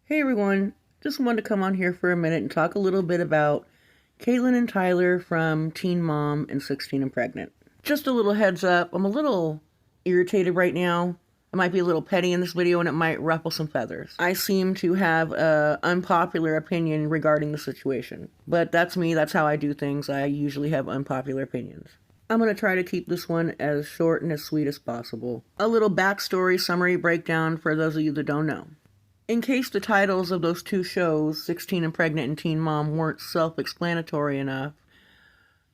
Hey everyone, just wanted to come on here for a minute and talk a little bit about Catelyn and Tyler from Teen Mom and 16 and Pregnant. Just a little heads up, I'm a little irritated right now. I might be a little petty in this video and it might ruffle some feathers. I seem to have an unpopular opinion regarding the situation. But that's me, that's how I do things. I usually have unpopular opinions. I'm going to try to keep this one as short and as sweet as possible. A little backstory summary breakdown for those of you that don't know. In case the titles of those two shows, 16 and Pregnant and Teen Mom, weren't self-explanatory enough,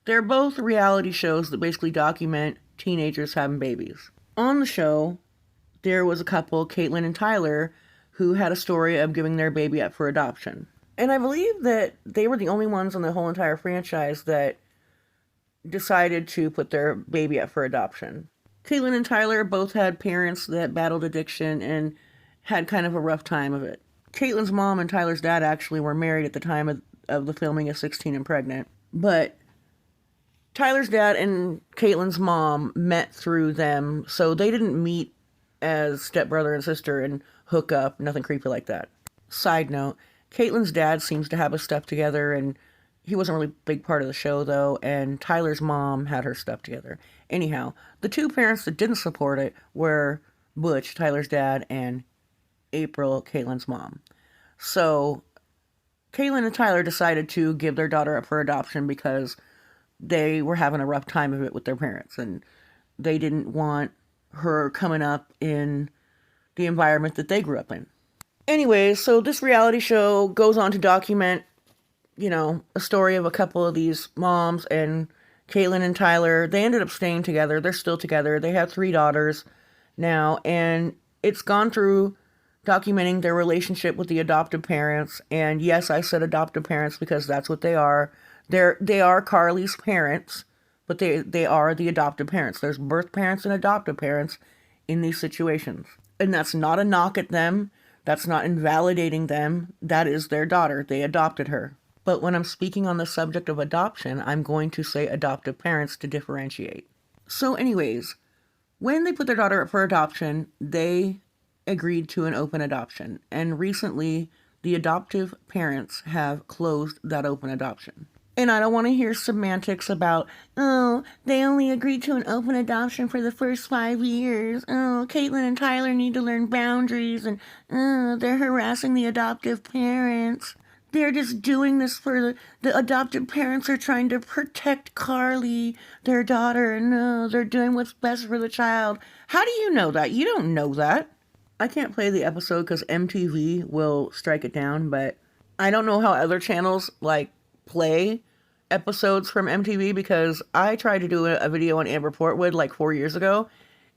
they're both reality shows that basically document teenagers having babies. On the show, there was a couple, Catelyn and Tyler, who had a story of giving their baby up for adoption. And I believe that they were the only ones on the whole entire franchise that decided to put their baby up for adoption. Catelyn and Tyler both had parents that battled addiction and had kind of a rough time of it. Catelyn's mom and Tyler's dad actually were married at the time of the filming of 16 and Pregnant. But Tyler's dad and Catelyn's mom met through them, so they didn't meet as stepbrother and sister and hook up, nothing creepy like that. Side note, Catelyn's dad seems to have his stuff together, and he wasn't really a big part of the show though, and Tyler's mom had her stuff together. Anyhow, the two parents that didn't support it were Butch, Tyler's dad, and April, Catelyn's mom. So Catelyn and Tyler decided to give their daughter up for adoption because they were having a rough time of it with their parents, and they didn't want her coming up in the environment that they grew up in. Anyways, so this reality show goes on to document, a story of a couple of these moms, and Catelyn and Tyler, they ended up staying together. They're still together. They have 3 daughters now, and it's gone through documenting their relationship with the adoptive parents. And yes, I said adoptive parents because that's what they are. They are Carly's parents, but they are the adoptive parents. There's birth parents and adoptive parents in these situations. And that's not a knock at them. That's not invalidating them. That is their daughter. They adopted her. But when I'm speaking on the subject of adoption, I'm going to say adoptive parents to differentiate. So anyways, when they put their daughter up for adoption, they agreed to an open adoption, and recently the adoptive parents have closed that open adoption. And I don't want to hear semantics about, oh, they only agreed to an open adoption for the first 5 years. Oh, Catelyn and Tyler need to learn boundaries, and they're harassing the adoptive parents. They're just doing this for the adoptive parents are trying to protect Carly, their daughter, and they're doing what's best for the child. How do you know that? You don't know that. I can't play the episode because MTV will strike it down, but I don't know how other channels, play episodes from MTV, because I tried to do a video on Amber Portwood 4 years ago,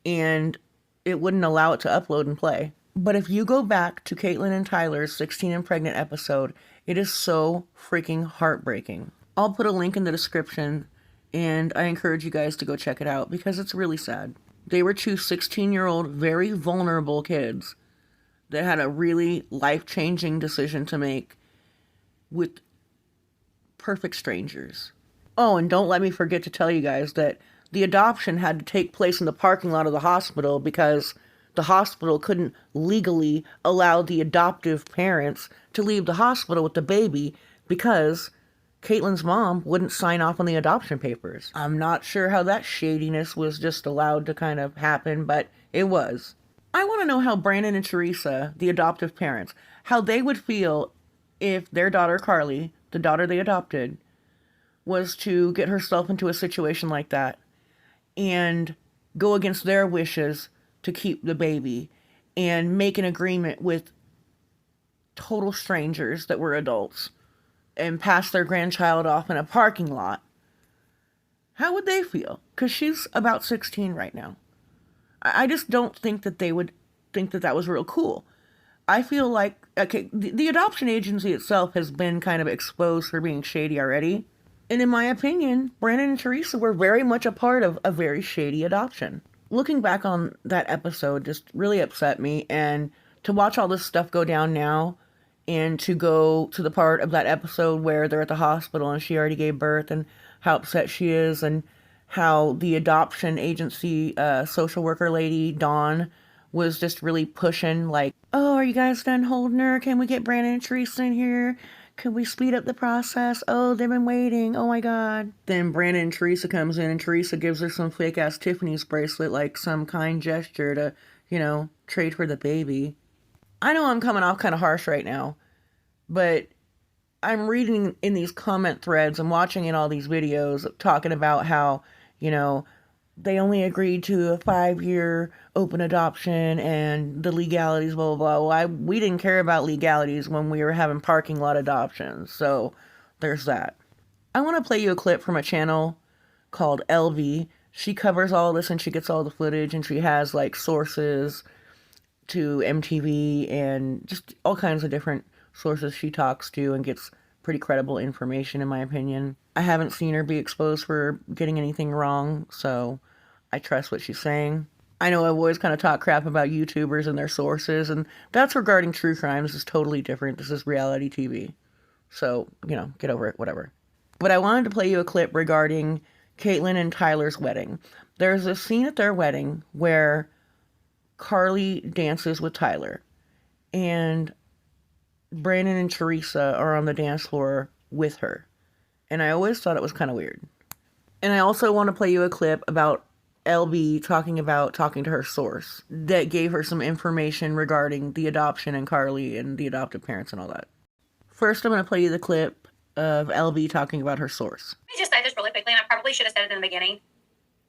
and it wouldn't allow it to upload and play. But if you go back to Catelyn and Tyler's 16 and Pregnant episode, it is so freaking heartbreaking. I'll put a link in the description, and I encourage you guys to go check it out, because it's really sad. They were 2 16-year-old, very vulnerable kids that had a really life-changing decision to make with perfect strangers. Oh, and don't let me forget to tell you guys that the adoption had to take place in the parking lot of the hospital because the hospital couldn't legally allow the adoptive parents to leave the hospital with the baby because Catelyn's mom wouldn't sign off on the adoption papers. I'm not sure how that shadiness was just allowed to kind of happen, but it was. I want to know how Brandon and Teresa, the adoptive parents, how they would feel if their daughter Carly, the daughter they adopted, was to get herself into a situation like that and go against their wishes to keep the baby and make an agreement with total strangers that were adults and pass their grandchild off in a parking lot. How would they feel? Because she's about 16 right now. I just don't think that they would think that that was real cool. I feel like, okay, the adoption agency itself has been kind of exposed for being shady already. And in my opinion, Brandon and Teresa were very much a part of a very shady adoption. Looking back on that episode just really upset me, and to watch all this stuff go down now, and to go to the part of that episode where they're at the hospital and she already gave birth, and how upset she is, and how the adoption agency social worker lady, Dawn, was just really pushing, like, oh, are you guys done holding her? Can we get Brandon and Teresa in here? Could we speed up the process? Oh, they've been waiting. Oh my God. Then Brandon and Teresa comes in and Teresa gives her some fake ass Tiffany's bracelet, like some kind gesture to, trade for the baby. I know I'm coming off kind of harsh right now, but I'm reading in these comment threads, I'm watching in all these videos talking about how, they only agreed to a 5-year open adoption and the legalities, blah, blah, blah. Well, we didn't care about legalities when we were having parking lot adoptions. So there's that. I want to play you a clip from a channel called Elle Bee. She covers all this and she gets all the footage and she has like sources to MTV and just all kinds of different sources she talks to and gets pretty credible information, in my opinion. I haven't seen her be exposed for getting anything wrong, so I trust what she's saying. I know I've always kind of talked crap about YouTubers and their sources, and that's regarding true crime. This is totally different. This is reality TV. So, get over it, whatever. But I wanted to play you a clip regarding Catelyn and Tyler's wedding. There's a scene at their wedding where Carly dances with Tyler, and Brandon and Teresa are on the dance floor with her. And I always thought it was kind of weird. And I also want to play you a clip about Elle Bee talking to her source that gave her some information regarding the adoption and Carly and the adoptive parents and all that. First, I'm going to play you the clip of Elle Bee talking about her source. Let me just say this really quickly, and I probably should have said it in the beginning.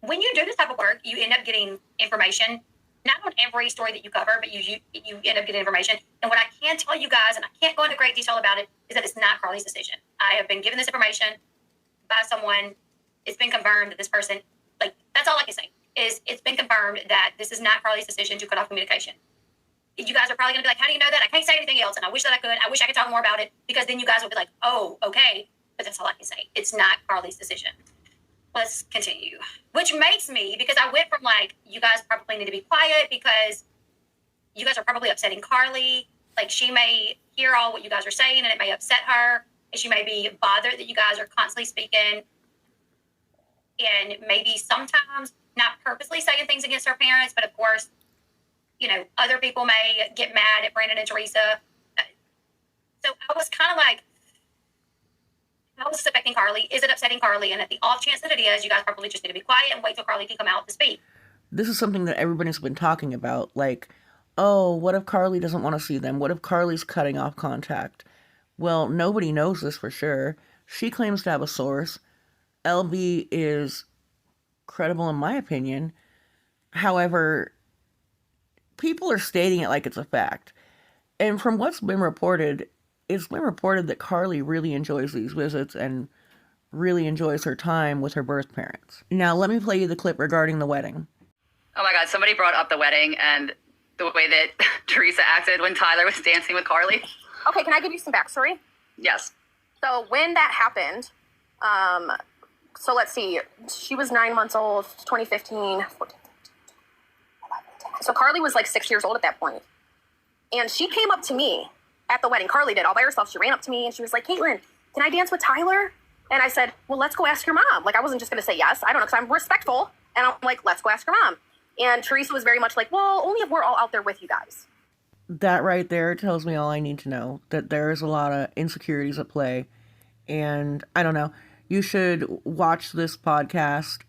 When you do this type of work, you end up getting information, not on every story that you cover, but you end up getting information. And what I can tell you guys, and I can't go into great detail about it, is that it's not Carly's decision. I have been given this information by someone. It's been confirmed that this person, that's all I can say, is it's been confirmed that this is not Carly's decision to cut off communication. You guys are probably going to be like, how do you know that? I can't say anything else, and I wish that I could. I wish I could talk more about it, because then you guys would be like, oh, okay. But that's all I can say. It's not Carly's decision. Let's continue. Which makes me, because I went from you guys probably need to be quiet because you guys are probably upsetting Carly. She may hear all what you guys are saying and it may upset her. And she may be bothered that you guys are constantly speaking and maybe sometimes not purposely saying things against her parents. But of course, other people may get mad at Brandon and Teresa. So I was kind of like, how is this affecting Carly? Is it upsetting Carly? And at the off chance that it is, you guys probably just need to be quiet and wait till Carly can come out to speak. This is something that everybody's been talking about. Oh, what if Carly doesn't want to see them? What if Carly's cutting off contact? Well, nobody knows this for sure. She claims to have a source. Elle Bee is credible in my opinion. However, people are stating it like it's a fact. And from what's been reported, it's been reported that Carly really enjoys these visits and really enjoys her time with her birth parents. Now, let me play you the clip regarding the wedding. Oh my God, somebody brought up the wedding and the way that Teresa acted when Tyler was dancing with Carly. Okay, can I give you some backstory? Yes. So when that happened, so let's see, she was 9 months old, 2015, 14, so Carly was 6 years old at that point. And she came up to me at the wedding. Carly did all by herself. She ran up to me and she was like, Catelyn, can I dance with Tyler? And I said, well, let's go ask your mom. I wasn't just going to say yes. I don't know, because I'm respectful. And I'm like, let's go ask your mom. And Teresa was very much like, well, only if we're all out there with you guys. That right there tells me all I need to know, that there is a lot of insecurities at play. And I don't know, you should watch this podcast.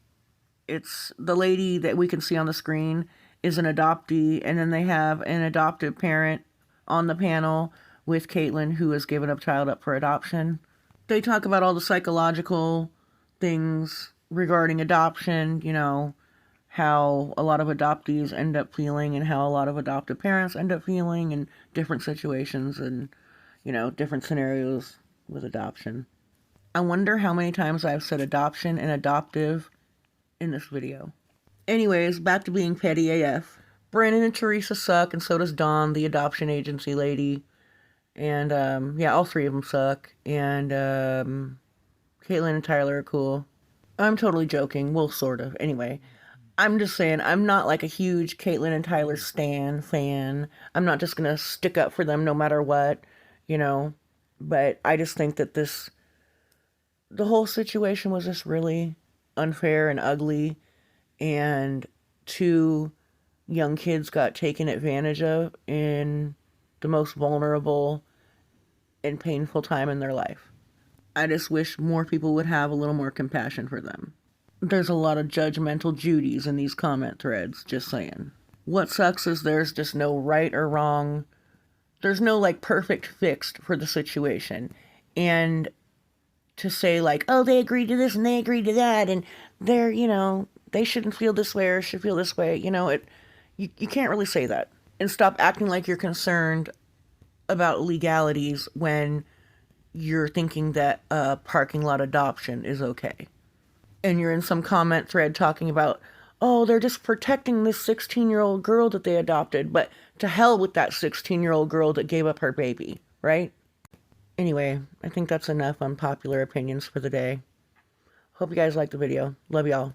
It's the lady that we can see on the screen is an adoptee, and then they have an adoptive parent on the panel with Catelyn, who has given a child up for adoption. They talk about all the psychological things regarding adoption, how a lot of adoptees end up feeling and how a lot of adoptive parents end up feeling in different situations and, different scenarios with adoption. I wonder how many times I've said adoption and adoptive in this video. Anyways, back to being petty AF. Brandon and Teresa suck, and so does Dawn, the adoption agency lady. And, all three of them suck. And, Catelyn and Tyler are cool. I'm totally joking. Well, sort of. Anyway, I'm just saying, I'm not a huge Catelyn and Tyler stan fan. I'm not just gonna stick up for them no matter what, But I just think that the whole situation was just really unfair and ugly. And to young kids got taken advantage of in the most vulnerable and painful time in their life. I just wish more people would have a little more compassion for them. There's a lot of judgmental Judies in these comment threads, just saying. What sucks is there's just no right or wrong. There's no, like, perfect fix for the situation. And to say, like, oh, they agreed to this and they agreed to that, and they're, you know, they shouldn't feel this way or should feel this way, you know, you can't really say that. And stop acting like you're concerned about legalities when you're thinking that a parking lot adoption is okay. And you're in some comment thread talking about, oh, they're just protecting this 16-year-old girl that they adopted, but to hell with that 16-year-old girl that gave up her baby, right? Anyway, I think that's enough unpopular opinions for the day. Hope you guys liked the video. Love y'all.